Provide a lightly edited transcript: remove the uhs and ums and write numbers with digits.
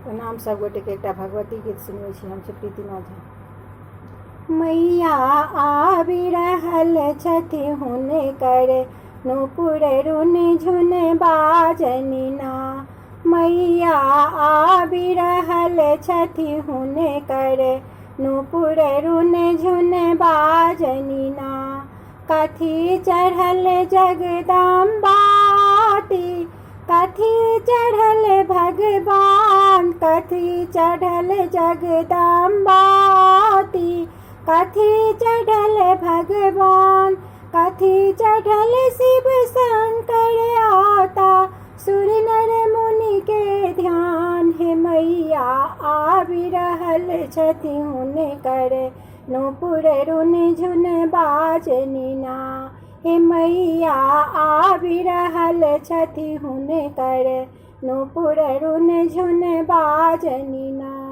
प्रणाम सब गोटे के एकटा भगवती गीत सुनबै छी हम छी प्रीतिमा झा। मैया आबि रहल छथि हुने करे नूपुर रुन झुन बाजनी ना। मैया आबि रहल छथि हुने करे नूपुर रुन झुन बाजनी ना। कथी चढ़ल जगदम्बाती कथी चढ़ल भगवान कथी चढ़ल जगदम्बाती कथी चढ़ल भगवान कथी चढ़ल शिव शंकर आता सुर नर मुनि के ध्यान। हे मैया आबि रहल छथि हुने करे नूपुर रुन झुन बाजनी ना। हे मैया आबि रहल छथि हुने करे नूपुर रुन झुन बाजनी ना।